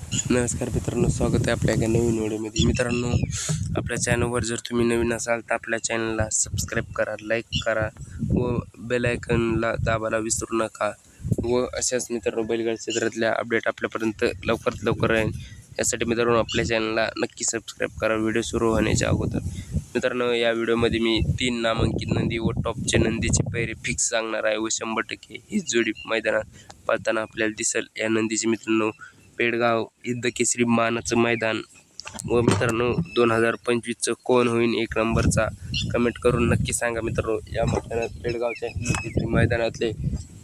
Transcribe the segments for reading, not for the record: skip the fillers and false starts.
नमस्कार मित्रांनो, स्वागत आहे आपल्या एका नवीन व्हिडिओमध्ये. मित्रांनो, आपल्या चॅनलवर जर तुम्ही नवीन असाल तर आपल्या चॅनलला सबस्क्राईब करा, लाईक करा व बेल आयकॉनला दाबायला विसरू नका. व अशाच मित्रांनो बैलगाडी क्षेत्रातल्या अपडेट आपल्यापर्यंत लवकरात लवकर राहील यासाठी मित्रांनो आपल्या चॅनलला नक्की सबस्क्राईब करा व्हिडिओ सुरू होण्याच्या अगोदर. मित्रांनो, या व्हिडिओमध्ये मी 3 नामांकित नंदी व टॉपचे नंदीचे पैरे फिक्स सांगणार आहे व 100% ही जोडी मैदानात पळताना आपल्याला दिसेल. या नंदीचे मित्रांनो पेडगाव हिंदकेसरी मानाचं मैदान व मित्रांनो 2025चं कोण होईल 1 नंबरचा कमेंट करून नक्की सांगा. मित्रांनो, या मैदानात पेडगावच्या हिंदकेसरी मैदानातले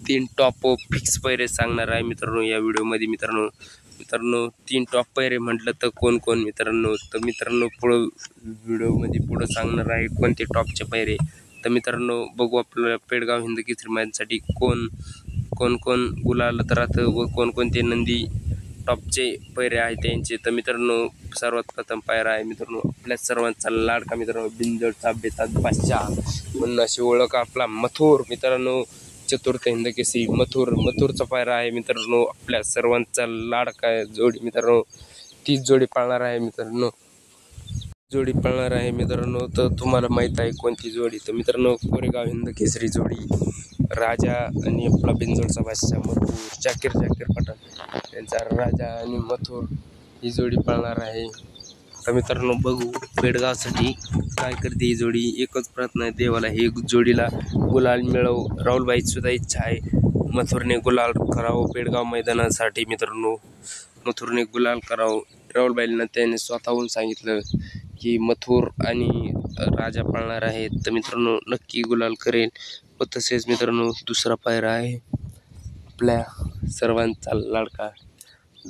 3 टॉप फिक्स पैरे सांगणार आहे मित्रांनो या व्हिडिओमध्ये. मित्रांनो 3 टॉप पैरे म्हटलं तर कोण मित्रांनो पुढं व्हिडिओमध्ये पुढं सांगणार आहे कोणते टॉपचे पैरे. तर मित्रांनो बघू आपल्याला पेडगाव हिंदकेसरी मैदानासाठी कोण गुलालात राहतं व कोणकोणते नंदी टॉपचे पैरे आहेत त्यांचे. तर मित्रांनो सर्वात प्रथम पायरा आहे मित्रांनो आपल्या सर्वांचा लाडका मित्रांनो बिंजोडचा बेताज बादशाह म्हणून अशी ओळख आपला मथुर. मित्रांनो चतुर्थ हिंदकेसरी मथुरचा पायरा आहे मित्रांनो आपल्या सर्वांचा लाडका जोडी. मित्रांनो तीच जोडी पाळणार आहे मित्रांनो तर तुम्हाला माहीत आहे कोणती जोडी. तर मित्रांनो कोरेगाव हिंदकेसरी जोडी राजा आणि आपला बिंजोडचा बादशाह मथुर जाकीर पठाण त्यांचा राजा आणि मथुर ही जोडी पळणार आहे. तर मित्रांनो बघू पेडगावसाठी काय करते ही जोडी. एकच प्रार्थना आहे देवाला, हे जोडीला गुलाल मिळव. राहुलबाईची सुद्धा इच्छा आहे मथुरने गुलाल करावं पेडगाव मैदानासाठी. मित्रांनो मथुरने गुलाल करावं. राहुलबाईंना त्याने स्वतःहून सांगितलं की मथुर आणि राजा पळणार आहेत. तर मित्रांनो नक्की गुलाल करेल. व तसेच मित्रांनो दुसरा पायरा आहे आपल्या सर्वांचा लाडका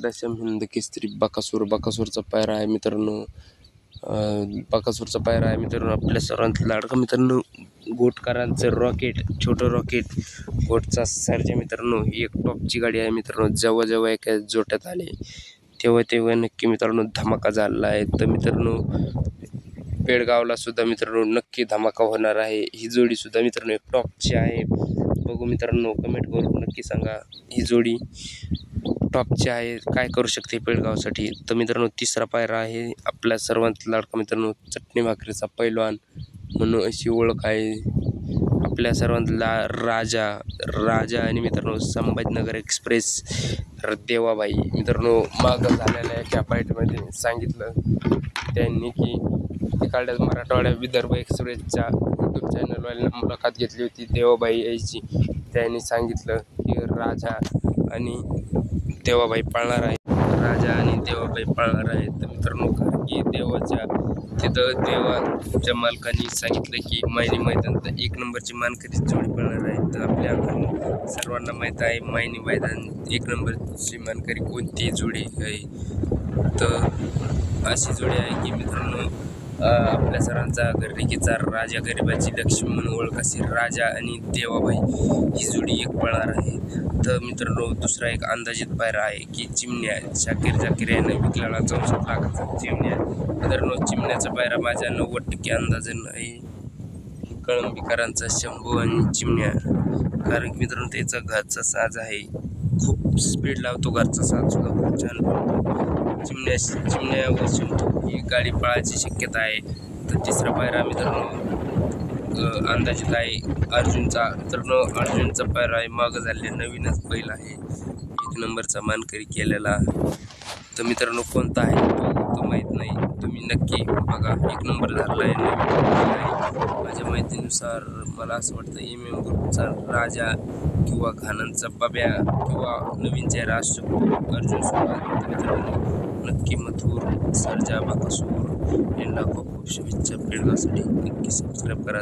दशम हिंदकेसरी बकासूरचा पायरा आहे मित्रांनो. आपल्या सर्वांचा लाडका मित्रांनो गोटकरांचं रॉकेट, छोटं रॉकेट गोटचा सर्जा मित्रांनो ही एक टॉपची गाडी आहे मित्रांनो. जेव्हा एका जोट्यात आले तेव्हा नक्की मित्रांनो धमाका झाला आहे. तर मित्रांनो पेडगावला सुद्धा मित्रांनो नक्की धमाका होणार आहे. ही जोडी सुद्धा मित्रांनो एक टॉपची आहे. बघू मित्रांनो कमेंट करून नक्की सांगा ही जोडी टॉपची आहे काय करू शकते पेडगावसाठी. तर मित्रांनो तिसरा पायरा आहे आपल्या सर्वांचा लाडका मित्रांनो चटणी भाकरीचा पैलवान म्हणून अशी ओळख आहे आपल्या सर्वांचा राजा आणि मित्रांनो संभाजीनगर एक्सप्रेस देवाबाई. मित्रांनो मागं झालेल्या एका बाईटमध्ये सांगितलं त्यांनी की तिकडल्या मराठवाड्या विदर्भ एक्सप्रेसच्या यूट्यूब चॅनलवाल्यांना मुलाखत घेतली होती देवाबाई यायची. त्यांनी सांगितलं की राजा आणि देवाबाई पळणार आहे. तर मित्रांनो कारण की देवाच्या मालकांनी सांगितलं की मायनी मैदान 1 नंबरची मानकरी जोडी पळणार आहे. तर आपल्या सर्वांना माहीत आहे मायनी मैदान 1 नंबरची मानकरी कोणती जोडी आहे. तर अशी जोडी आहे की मित्रांनो आपल्या सर्वांचा गर्दीकीचा राजा गरिबाची लक्ष्मी म्हणून ओळख अशी राजा आणि देवाबाई ही जोडी एक पळणार आहे. तर मित्रांनो दुसरा एक अंदाजित पायरा आहे की चिमण्या जाकीर याने विकलेला 64 लाखाचा चिमण्या. मित्रांनो चिमण्याचा पायरा माझ्या 90% अंदाजन आहे कळंबीकरांचा शंभू आणि चिमण्या. कारण की मित्रांनो त्याचा घरचा साज आहे, खूप स्पीड लावतो, घरचा साज सुद्धा खूप छान पळतो. चिमण्या व शंभू ही गाडी पळायची शक्यता आहे. तर तिसरा पायरा मित्रांनो अंदाजित आहे अर्जुनचा. मित्रांनो अर्जुनचा पायरा आहे मागं झालेला नवीनच बैल आहे 1 नंबरचा मानकरी केलेला. तर मित्रांनो कोणता आहे तो माहीत नाही, तुम्ही नक्की बघा. 1 नंबर झाला आहे. माझ्या माहितीनुसार मला असं वाटतं MM ग्रुपचा राजा किंवा घानांचा बब्या किंवा नवीन चेहरा असू अर्जुन सोबत. मित्रांनो नक्की मथुर सर्जा बकासूर यांना खूप शुभेच्छा. पेडगावसाठी नक्की सबस्क्राईब करा.